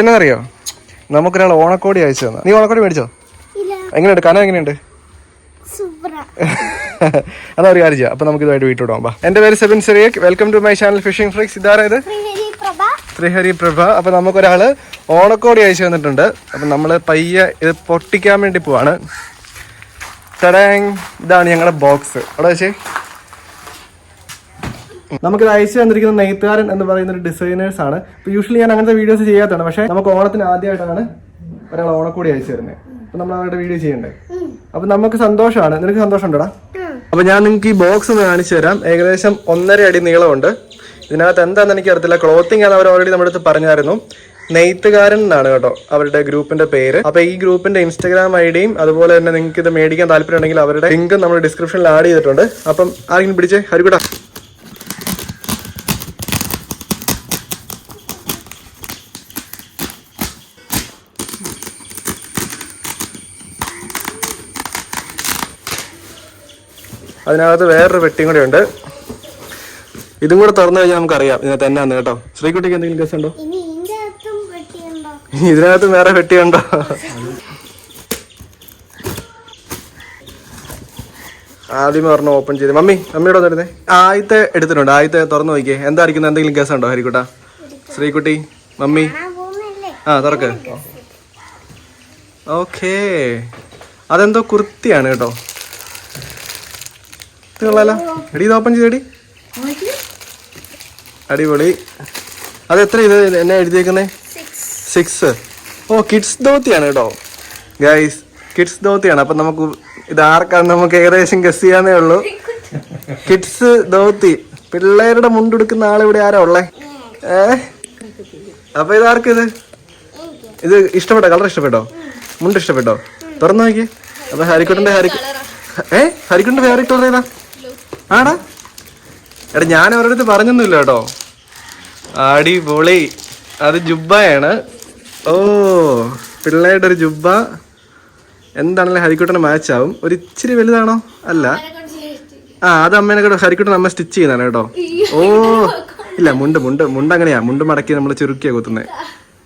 എന്നറിയോ, നമുക്കൊരാൾ ഓണക്കോടി അയച്ചു തന്നു. നീ ഓണക്കോടി മേടിച്ചോ? എങ്ങനെയുണ്ട്? കനം എങ്ങനെയുണ്ട്? അതാ ഒരു കാര്യം ചെയ്യാം. അപ്പൊ നമുക്ക് ഇതായിട്ട് വീട്ടിൽ വാ. എന്റെ പേര് Sebin Cyriac. Welcome to my channel fishing freaks. ഇതാരായത്? ശ്രീഹരി പ്രഭ. അപ്പൊ നമുക്കൊരാള് ഓണക്കോടി അയച്ചു തന്നിട്ടുണ്ട്. അപ്പൊ നമ്മള് പയ്യെ ഇത് പൊട്ടിക്കാൻ വേണ്ടി പോവാണ്. ഇതാണ് ഞങ്ങളുടെ ബോക്സ്. അവിടെ വെച്ചേ. നമുക്കിത് അയച്ചു തന്നിരിക്കുന്ന നെയ്ത്തുകാരൻ എന്ന് പറയുന്ന ഒരു ഡിസൈനേഴ്സ് ആണ്. ഇപ്പൊ യൂഷ്വലി ഞാൻ അങ്ങനത്തെ വീഡിയോസ് ചെയ്യാത്തതാണ്. പക്ഷെ നമുക്ക് ഓണത്തിന് ആദ്യമായിട്ടാണ് ഒരാൾ ഓണക്കോടി അയച്ചു തരുന്നത്. അപ്പൊ നമ്മൾ അവരുടെ വീഡിയോ ചെയ്യണ്ടേ? അപ്പൊ നമുക്ക് സന്തോഷമാണ്. നിനക്ക് സന്തോഷം ഉണ്ടോടാ? അപ്പൊ ഞാൻ നിങ്ങൾക്ക് ഈ ബോക്സ് ഒന്ന് കാണിച്ചു തരാം. ഏകദേശം 1.5 അടി നീളമുണ്ട്. ഇതിനകത്ത് എന്താണെന്ന് എനിക്ക് അറിയത്തില്ല. ക്ലോത്തിങ് ആണ് അവർ ഓൾറെഡി നമ്മുടെ അടുത്ത് പറഞ്ഞായിരുന്നു. നെയ്ത്തുകാരൻ എന്നാണ് കേട്ടോ അവരുടെ ഗ്രൂപ്പിന്റെ പേര്. അപ്പൊ ഈ ഗ്രൂപ്പിന്റെ ഇൻസ്റ്റാഗ്രാം ഐഡിയും അതുപോലെ തന്നെ നിങ്ങൾക്ക് ഇത് മേടിക്കാൻ താല്പര്യം ഉണ്ടെങ്കിൽ അവരുടെ ലിങ്ക് നമ്മൾ ഡിസ്ക്രിപ്ഷനിൽ ആഡ് ചെയ്തിട്ടുണ്ട്. അപ്പം ആരെങ്കിലും പിടിച്ചേ. ഹരികുടാ. അതിനകത്ത് വേറൊരു പെട്ടിയും കൂടെ ഉണ്ട്. ഇതും കൂടെ തുറന്നു കഴിഞ്ഞാൽ നമുക്കറിയാം ഇതിനകത്ത് എന്നാന്ന് കേട്ടോ. ശ്രീകുട്ടിക്ക് എന്തെങ്കിലും ഗസ് ഉണ്ടോ? ഇതിനകത്തും വേറെ പെട്ടിയുണ്ടോ? ആദ്യമേ പറഞ്ഞ ഓപ്പൺ ചെയ്ത് മമ്മിയോട് വരുന്നേ. ആദ്യത്തെ എടുത്തിട്ടുണ്ട്. ആദ്യത്തെ തുറന്നു നോക്കിയേ. എന്തായിരിക്കും? എന്തെങ്കിലും ഗസ് ഉണ്ടോ ഹരിക്കുട്ട? ശ്രീകുട്ടി, മമ്മി. തുറക്ക്. ഓക്കേ, അതെന്തോ കുർത്തിയാണ് കേട്ടോ. എടി ഇത് ഓപ്പൺ ചെയ്തടി. അടിപൊളി. അത് എത്ര? ഇത് എന്നെ എഴുതിയേക്കുന്നേ 6. ഓ, കിഡ്സ് ധോത്തിയാണ് കേട്ടോ ഗൈസ്. കിഡ്സ് ധോത്തിയാണ്. അപ്പൊ നമുക്ക് ഇത് ആർക്കാണ് നമുക്ക് ഏകദേശം ഗസ് ചെയ്യാന്നേ ഉള്ളൂ. കിഡ്സ് ധോത്തി, പിള്ളേരുടെ മുണ്ടെടുക്കുന്ന ആളിവിടെ ആരാ ഉള്ളേ? അപ്പൊ ഇതാർക്ക്? ഇത് ഇഷ്ടപ്പെട്ടോ? കളർ ഇഷ്ടപ്പെട്ടോ? മുണ്ട് ഇഷ്ടപ്പെട്ടോ? തുറന്നു നോക്കിയേ. അപ്പൊ ഹരിക്കുട്ടന്റെ ഹരിക്കുട്ടന്റെ ഫേവറേറ്റ് കളർ ഏതാ? ആടാ എടാ, ഞാൻ അവരുടെ അടുത്ത് പറഞ്ഞൊന്നുമില്ല കേട്ടോ. അടിപൊളി. അത് ജുബ്ബയാണ്. ഓ, പിള്ളേരുടെ ഒരു ജുബ്ബ. എന്താണല്ലേ ഹരിക്കുട്ടന് മാച്ച് ആവും. ഒരു ഇച്ചിരി വലുതാണോ? അല്ല, അത് അമ്മേനെ കേട്ടോ. ഹരിക്കുട്ടൻ അമ്മ സ്റ്റിച്ച് ചെയ്യുന്നതാണ് കേട്ടോ. ഓ ഇല്ല, മുണ്ട് അങ്ങനെയാ. മുണ്ട് മടക്കി നമ്മൾ ചുരുക്കിയാ കുത്തുന്നത്.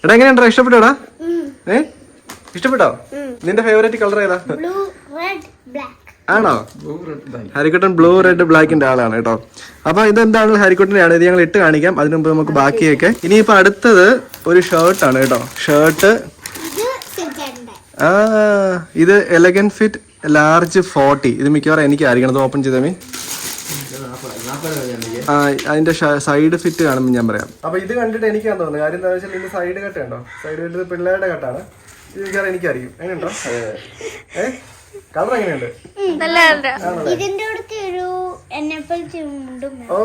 എടാ, എങ്ങനെയുണ്ടോ? ഇഷ്ടപ്പെട്ടോടാ? ഇഷ്ടപ്പെട്ടോ? നിന്റെ ഫേവറേറ്റ് കളർ ഏതാ? ആണോ? ഹരിക്കുട്ടൻ ബ്ലൂ റെഡ് ബ്ലാക്കിന്റെ ആളാണ് കേട്ടോ. അപ്പൊ ഇതെന്താണ്? ഹരിക്കുട്ടന്റെ ആണ്. ഇത് ഞങ്ങൾ ഇട്ട് കാണിക്കാം. അതിനു മുമ്പ് നമുക്ക് ബാക്കിയൊക്കെ. ഇനിയിപ്പോ അടുത്തത് ഒരു ഷർട്ടാണ് കേട്ടോ. ഷർട്ട് ഇത് എലഗൻ ഫിറ്റ് ലാർജ് 40. ഇത് മിക്കവാറും എനിക്കായിരിക്കണം. അത് ഓപ്പൺ ചെയ്തേ. അതിന്റെ സൈഡ് ഫിറ്റ് കാണുമ്പോൾ ഞാൻ പറയാം. അപ്പൊ ഇത് കണ്ടിട്ട് എനിക്കാന്ന് തോന്നുന്നത്. കാര്യം എന്താ വെച്ചാൽ ഇതിന്റെ സൈഡ് കട്ട് ഉണ്ടോ? സൈഡ് കട്ട് പിള്ളേരുടെ കട്ടാണ്. ഇത് മിക്കവാറും എനിക്കായിരിക്കും. എങ്ങനെയുണ്ടോ? കളർ എങ്ങനെയുണ്ട്? ഓ,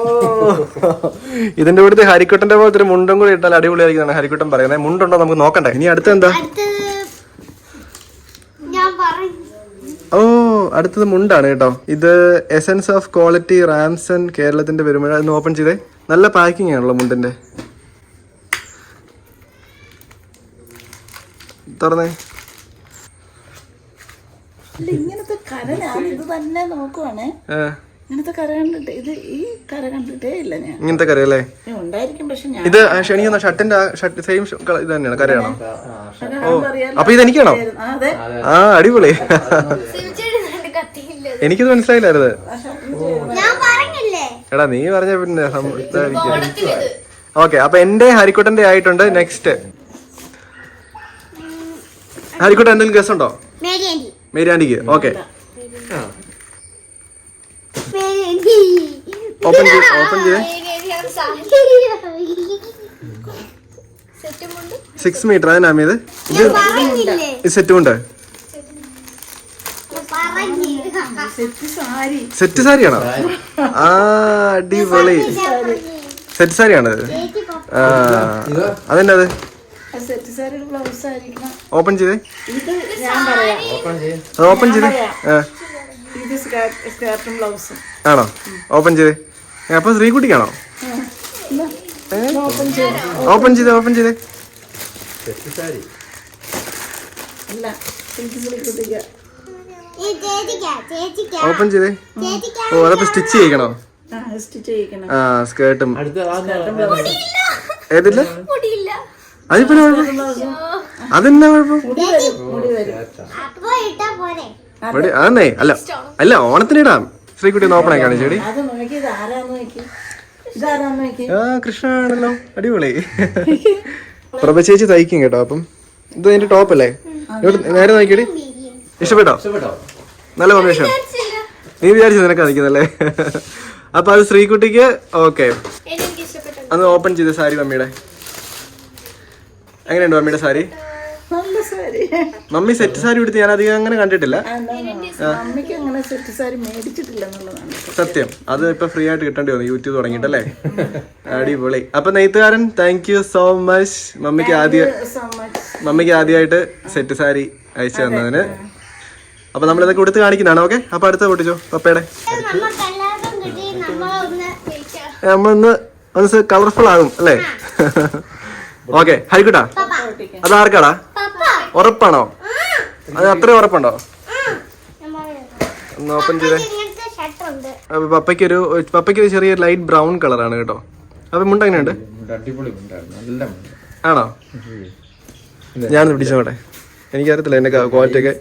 ഇതിന്റെ കൂടെ ഹരിക്കുട്ടന്റെ പോലത്തെ ഒരു മുണ്ടും കൂടി ഇട്ടാൽ അടിപൊളിയായിരിക്കും ഹരിക്കുട്ടൻ പറയുന്നത്. മുണ്ടുണ്ടോ നമുക്ക് നോക്കണ്ടേ. ഇനി അടുത്ത എന്താ? ഓ, അടുത്തത് മുണ്ടാണ് കേട്ടോ. ഇത് എസൻസ് ഓഫ് ക്വാളിറ്റി റാംസൺ കേരളത്തിന്റെ പെരുമഴ. ഒന്ന് ഓപ്പൺ ചെയ്തേ. നല്ല പാക്കിംഗ് ആണല്ലോ മുണ്ടിന്റെ. തുറന്നേ. ഇങ്ങനത്തെ കര ഞാൻ ഇത് തന്നെ നോക്കുവാണ്. ഇങ്ങനത്തെ കര കണ്ടിട്ട് ഈ കര കണ്ടിട്ടേ ഇല്ല ഞാൻ. ഇങ്ങനത്തെ കരയല്ലേ ഉണ്ടായിരിക്കും. പക്ഷെ ഇത് ഷെണിക്കുന്ന ഷർട്ടിന്റെ സെയിം ഇത് തന്നെയാണ്. കരയാണോ? ഓ, അപ്പൊ ഇത് എനിക്കാണോ? അടിപൊളി. എനിക്കിത് മനസ്സിലായില്ലായിരുന്നു. എടാ, നീ പറഞ്ഞ പിന്നെ ഓക്കെ. അപ്പൊ എന്റെ ഹരിക്കുട്ടന്റെ ആയിട്ടുണ്ട്. നെക്സ്റ്റ് ഹരിക്കുട്ടൻ എന്തെങ്കിലും ഗസ് ഉണ്ടോ? മേരിയാണ്ടിക്ക്. ഓക്കെ, ഓപ്പൺ ചെയ്തേ. 6 മീറ്റർ. അതിനാമി ഇത് സെറ്റും ഉണ്ട്. സെറ്റ് സാരിയാണോ? അടിപൊളി. സെറ്റ് സാരിയാണ്. അതെന്നാ? അത് ഓപ്പൺ ചെയ്തേ. ഓപ്പൺ ചെയ്തേ. ആണോ? ഓപ്പൺ ചെയ്തേ. അപ്പൊ ശ്രീകുട്ടിക്കാണോ? ഓപ്പൺ ചെയ്തേ. ഓപ്പൺ ചെയ്തേ. ഓപ്പൺ ചെയ്തേ. ഓ, അതപ്പോ സ്റ്റിച്ച് ചെയ്യിക്കണോ? സ്കേർട്ടും ഏതില്ല? അതിപ്പോ അതെന്നാ കുഴപ്പം? ആന്നേ അല്ല അല്ല ഓണത്തിന് ഇടാം. ശ്രീകുട്ടി നോപ്പണേ കാണിച്ചേടി. ആ കൃഷ്ണ ആണല്ലോ, അടിപൊളി. പ്രഭ ചേച്ചി തയ്ക്കും കേട്ടോ. അപ്പം ഇത് അതിന്റെ ടോപ്പ് അല്ലേ? നേരെ നോക്കിയടി. ഇഷ്ടപ്പെട്ടോ? നല്ല കോമ്പിനേഷൻ. നീ വിചാരിച്ചു നിനക്ക് തയ്ക്കുന്നല്ലേ? അപ്പൊ അത് ശ്രീകുട്ടിക്ക് ഓക്കെ. അന്ന് ഓപ്പൺ ചെയ്ത സാരി മമ്മിയുടെ എങ്ങനെയുണ്ട് മമ്മിയുടെ സാരി? മമ്മി സെറ്റ് സാരി എടുത്ത് ഞാൻ അധികം അങ്ങനെ കണ്ടിട്ടില്ല. സത്യം, അത് ഇപ്പൊ ഫ്രീ ആയിട്ട് കിട്ടേണ്ടി വന്നു യൂട്യൂബ് തുടങ്ങിയിട്ടല്ലേ. അടിപൊളി. അപ്പൊ നെയ്ത്തുകാരൻ താങ്ക് യു സോ മച്ച്. മമ്മിക്ക് ആദ്യമായിട്ട് സെറ്റ് സാരി അയച്ചു തന്നതിന്. അപ്പൊ നമ്മളിതൊക്കെ കൊടുത്ത് കാണിക്കുന്നതാണ്. ഓക്കെ, അപ്പൊ അടുത്ത പൊട്ടിച്ചോ പപ്പയുടെ. നമ്മളൊന്ന് കളർഫുൾ ആകും അല്ലേ? ഓക്കെ ഹരിക്കുട്ടാ, അത് ആർക്കാടാ? ഉറപ്പാണോ? അത് അത്രയും ഉറപ്പുണ്ടോ? ഒന്ന് ഓപ്പൺ ചെയ്തേ. പപ്പയ്ക്കൊരു ചെറിയ ലൈറ്റ് ബ്രൗൺ കളറാണ് കേട്ടോ. അപ്പൊ മുണ്ട എങ്ങനെയുണ്ട്? ആണോ? ഞാനൊന്ന് പിടിച്ചോട്ടെ. എനിക്കറിയത്തില്ല എന്റെ ക്വാളിറ്റി ഒക്കെ.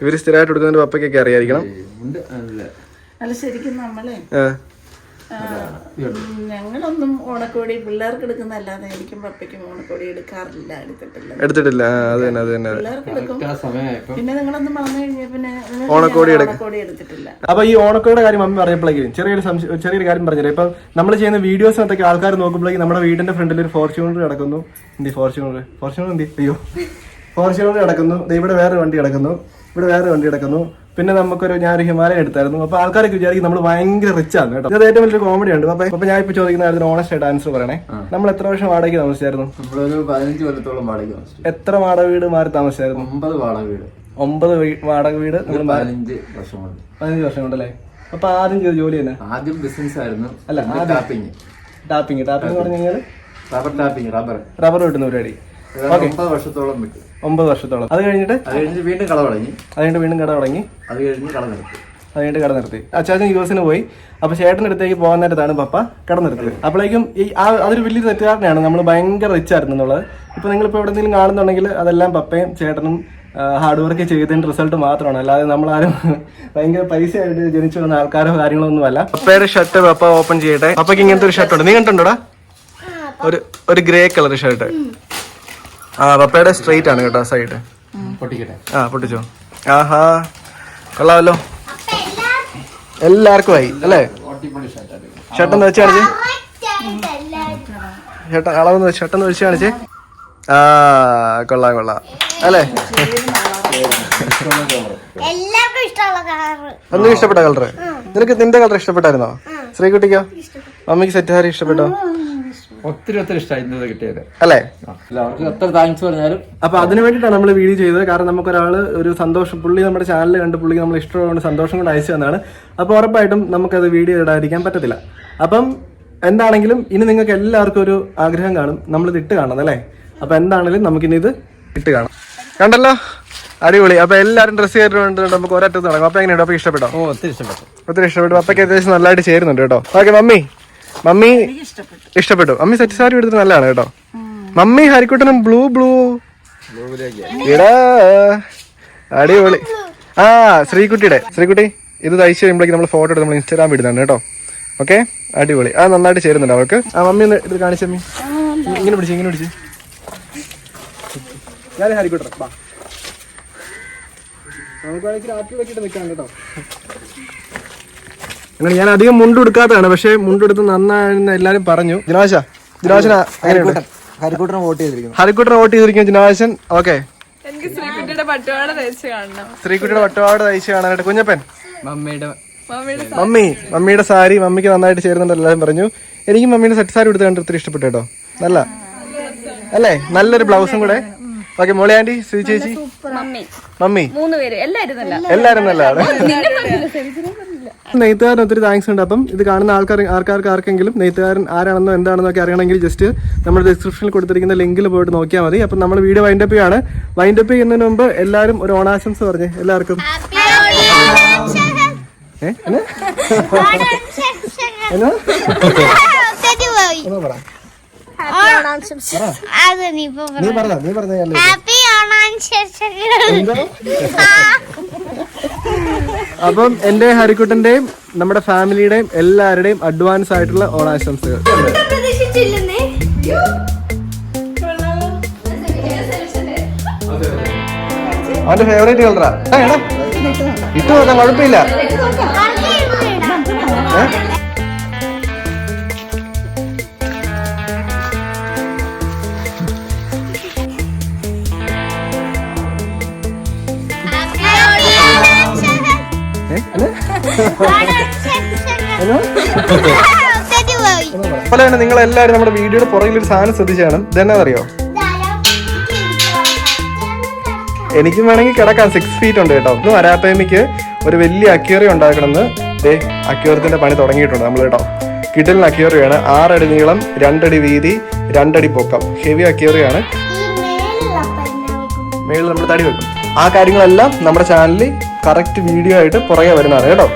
ഇവര് സ്ഥിരമായിട്ട് കൊടുക്കുന്നതിന്റെ പപ്പയ്ക്കൊക്കെ അറിയായിരിക്കണം. ഞങ്ങളൊന്നും ഓണക്കോടി പിള്ളേർക്ക് എടുക്കുന്നല്ലാതെ എനിക്കും പപ്പയ്ക്കും ഓണക്കോടി എടുക്കാറില്ല, എടുത്തിട്ടില്ല. അത് തന്നെ പിള്ളേർക്ക് എടുക്കും. പിന്നെ നിങ്ങളൊന്നും പറഞ്ഞു കഴിഞ്ഞാൽ പിന്നെ ഓണക്കോടി എടുത്തിട്ടില്ല. അപ്പൊ ഈ ഓണക്കോടിയുടെ കാര്യം മമ്മി പറഞ്ഞപ്പോഴേക്കും ചെറിയൊരു കാര്യം പറഞ്ഞില്ല. ഇപ്പൊ നമ്മൾ ചെയ്യുന്ന വീഡിയോസിനകത്തൊക്കെ ആൾക്കാർ നോക്കുമ്പോഴേക്കും നമ്മുടെ വീടിന്റെ ഫ്രണ്ടിൽ ഒരു ഫോർച്യൂണർ കിടക്കുന്നു. ഫോർച്യൂണർ കിടക്കുന്നു. ഇവിടെ വേറൊരു വണ്ടി കിടക്കുന്നു, ഇവിടെ വേറൊരു വണ്ടി കിടക്കുന്നു. പിന്നെ ഞാനൊരു ഹിമാലയം എടുത്തായിരുന്നു. അപ്പൊ ആൾക്കാരൊക്കെ വിചാരിക്കും നമ്മൾ ഭയങ്കര റിച്ച് ആണ് കേട്ടോ. അത് ഏറ്റവും വലിയൊരു കോമഡി ഉണ്ട്. അപ്പൊ ഞാൻ ഇപ്പൊ ചോദിക്കുന്ന കാര്യത്തിന് ഓണസ്റ്റ് ആയിട്ട് ആൻസർ പറയണേ. നമ്മൾ എത്ര വർഷം വാടകയ്ക്ക് താമസിച്ചായിരുന്നു? 15 കൊല്ലത്തോളം വാടക. എത്ര വാടക വീട് മാറി താമസിച്ചായിരുന്നു? 9 വാടക വീട്. 9 വാടക വീട് 15 വർഷം കൊണ്ടല്ലേ? അപ്പൊ ആദ്യം ചെയ്ത ജോലി തന്നെ? ആദ്യം ബിസിനസ് ആയിരുന്നു. അല്ല, ടാപ്പിംഗ് പറഞ്ഞു കഴിഞ്ഞാൽ റബ്ബർ വെട്ടുന്ന പരിപാടി. 9 വർഷത്തോളം വിട്ടു. 9 വർഷത്തോളം. അത് കഴിഞ്ഞിട്ട് വീണ്ടും കട തുടങ്ങി. അത് കഴിഞ്ഞിട്ട് കട നിർത്തി. അച്ചാച്ചൻ യുഎസിന് പോയി. അപ്പൊ ചേട്ടൻ്റെ അടുത്തേക്ക് പോകാൻ നേരത്താണ് പപ്പ കട നിർത്തിയത്. അപ്പോഴേക്കും അതൊരു വലിയൊരു തെറ്റുകാരനാണ്. നമ്മൾ ഭയങ്കര റിച്ച് ആയിരുന്നു എന്നുള്ളത്. ഇപ്പൊ നിങ്ങളിപ്പോ എവിടെയെങ്കിലും കാണുന്നുണ്ടെങ്കിൽ അതെല്ലാം പപ്പയും ചേട്ടനും ഹാർഡ് വർക്ക് ചെയ്തതിന്റെ റിസൾട്ട് മാത്രമാണ്. അല്ലാതെ നമ്മളാരും ഭയങ്കര പൈസ ആയിട്ട് ജനിച്ചു വന്ന ആൾക്കാരോ കാര്യങ്ങളോ ഒന്നും അല്ല. പപ്പയുടെ ഷർട്ട് പപ്പ ഓപ്പൺ ചെയ്യട്ടെ. പപ്പയ്ക്ക് ഇങ്ങനത്തെ ഒരു ഷർട്ട് ഉണ്ട്. നീ കണ്ടിട്ടുണ്ടോടാ? ഒരു ഗ്രേ കളർ ഷർട്ട്. പപ്പയുടെ സ്ട്രെയിറ്റ് ആണ് കേട്ടോ സൈഡ്. പൊട്ടിച്ചോ. ആഹാ, കൊള്ളാമല്ലോ. എല്ലാവർക്കും ആയി അല്ലേ? ഷർട്ടൊന്ന് വെച്ച് കാണിച്ചേ. ഷർട്ടൊന്ന് വെച്ച് കാണിച്ചേ. കൊള്ളാം അല്ലേ? ഒന്നും ഇഷ്ടപ്പെട്ട കളറ്? നിനക്ക് നിന്റെ കളർ ഇഷ്ടപ്പെട്ടായിരുന്നോ? ശ്രീകുട്ടിക്കോ? മമ്മിക്ക് സെറ്റ് സാരി ഇഷ്ടപ്പെട്ടോ? ഒത്തിരി ഇഷ്ടമായി കിട്ടിയത് അല്ലേ? എത്ര താങ്ക്സ് പറഞ്ഞാലും. അപ്പൊ അതിന് വേണ്ടിയിട്ടാണ് നമ്മൾ വീഡിയോ ചെയ്തത്. കാരണം നമുക്കൊരാള് ഒരു സന്തോഷം, പുള്ളി നമ്മുടെ ചാനൽ കണ്ട് പുള്ളിക്ക് നമ്മൾ ഇഷ്ടമുള്ള സന്തോഷം കൊണ്ട് അയച്ചു തന്നാണ്. അപ്പൊ ഉറപ്പായിട്ടും നമുക്കത് വീഡിയോ ഇടാതിരിക്കാൻ പറ്റത്തില്ല. അപ്പം എന്താണെങ്കിലും ഇനി നിങ്ങൾക്ക് എല്ലാവർക്കും ഒരു ആഗ്രഹം കാണും നമ്മളിത് ഇട്ട് കാണണം അല്ലേ? അപ്പൊ എന്താണെങ്കിലും നമുക്കിനി ഇത് ഇട്ട് കാണാം. കണ്ടല്ലോ, അടിപൊളി. അപ്പൊ എല്ലാവരും ഡ്രസ്സ് ചെയ്തിട്ടുണ്ട്. നമുക്ക് ഒരറ്റത്ത് തുടങ്ങാം. അപ്പൊ എങ്ങനെയുണ്ട്? അപ്പൊ ഇഷ്ടപ്പെട്ടോ? ഒത്തിരി ഇഷ്ടപ്പെട്ടു. അപ്പൊക്ക് അത്യാവശ്യം നല്ലതായിട്ട് ചേരുന്നുണ്ട് കേട്ടോ. ഓക്കെ, മമ്മി ഇഷ്ടപ്പെട്ടു. മമ്മി സെറ്റ് സാരി എടുത്തിട്ട് നല്ലതാണ് കേട്ടോ. മമ്മി ഹരിക്കുട്ടനും ബ്ലൂ ഇടാ, അടിപൊളി. ശ്രീകുട്ടി ഇത് തയ്ച്ചു കഴിയുമ്പോഴേക്ക് നമ്മൾ ഫോട്ടോ എടുത്ത് നമ്മൾ ഇൻസ്റ്റാഗ്രാം ഇടുന്നുണ്ട് കേട്ടോ. ഓക്കെ, അടിപൊളി. നന്നായിട്ട് ചേരുന്നുണ്ട് അവർക്ക്. മമ്മി ഒന്ന് ഇത് കാണിച്ചമ്മി. ഇങ്ങനെ പിടിച്ച് ഞാൻ ഹരിക്കുട്ടൻ ബാ. നമുക്ക് വേണമെങ്കിൽ രാത്രി വെച്ചിട്ട് നിൽക്കാം കേട്ടോ. അങ്ങനെ ഞാൻ അധികം മുണ്ടെടുക്കാത്തതാണ്, പക്ഷെ മുണ്ടെടുത്ത് നന്നായെന്ന് എല്ലാരും പറഞ്ഞു. ജിനാശന ഹരിക്കുട്ടനെ വോട്ട് ചെയ്തിരിക്കുന്നു. ജിനാശൻ ഓക്കെ. ശ്രീകുട്ടിയുടെ പട്ടുപാട് തയ്ച്ച് കാണാനായിട്ട് കുഞ്ഞപ്പൻ മമ്മിയുടെ സാരി മമ്മിക്ക് നന്നായിട്ട് ചേരുന്നുണ്ട് എല്ലാവരും പറഞ്ഞു. എനിക്ക് മമ്മിയുടെ സെറ്റ് സാരി എടുത്ത് കണ്ട് ഒത്തിരി ഇഷ്ടപ്പെട്ടു കേട്ടോ. നല്ല അല്ലേ? നല്ലൊരു ബ്ലൗസും കൂടെ. ഓക്കെ, മോളി ആന്റി, ശ്രീ ചേച്ചി, മമ്മി എല്ലാരും നല്ലതാണ്. നെയ്ത്തുകാരൻ ഒത്തിരി താങ്ക്സ് ഉണ്ട്. അപ്പം ഇത് കാണുന്ന ആർക്കെങ്കിലും നെയ്ത്തുകാരൻ ആരാണെന്നോ എന്താണെന്നോ ഒക്കെ അറിയണമെങ്കിൽ ജസ്റ്റ് നമ്മുടെ ഡിസ്ക്രിപ്ഷനിൽ കൊടുത്തിരിക്കുന്ന ലിങ്കിൽ പോയിട്ട് നോക്കിയാൽ മതി. അപ്പം നമ്മൾ വീഡിയോ വൈൻഡപ്പ് ചെയ്യാണ്. വൈൻഡപ്പ് ചെയ്യുന്നതിന് മുമ്പ് എല്ലാവരും ഒരു ഓണാശംസ പറഞ്ഞേ എല്ലാവർക്കും. നീ പറഞ്ഞ അപ്പം എന്റെ ഹരിക്കുട്ടന്റെയും നമ്മുടെ ഫാമിലിയുടെയും എല്ലാവരുടെയും അഡ്വാൻസ് ആയിട്ടുള്ള ഓണാശംസകൾ. അവന്റെ ഫേവറേറ്റ് കളറാ. ഇട്ട് നോക്കാം, കുഴപ്പമില്ല. അതുപോലെ തന്നെ നിങ്ങൾ എല്ലാവരും നമ്മുടെ വീഡിയോയുടെ പുറകിൽ ഒരു സാധനം ശ്രദ്ധിച്ചാണ്. ഇതെന്നാ അറിയോ? എനിക്കും വേണമെങ്കിൽ കിടക്കാം. 6 feet ഉണ്ട് കേട്ടോ. ഇന്ന് വരാപ്പേമിക്ക് ഒരു വലിയ അക്വേറിയം ഉണ്ടാക്കണമെന്ന് അക്വേറിയത്തിന്റെ പണി തുടങ്ങിയിട്ടുണ്ട് നമ്മൾ കേട്ടോ. കിടലിന് അക്വേറിയാണ്. 6 അടി നീളം, 2 അടി വീതി, 2 അടി പൊക്കം. ഹെവി അക്വേറിയാണ്. മേളിൽ നമ്മൾ തടി വെക്കും. ആ കാര്യങ്ങളെല്ലാം നമ്മുടെ ചാനലിൽ കറക്റ്റ് വീഡിയോ ആയിട്ട് പുറകെ വരുന്നതാണ് കേട്ടോ.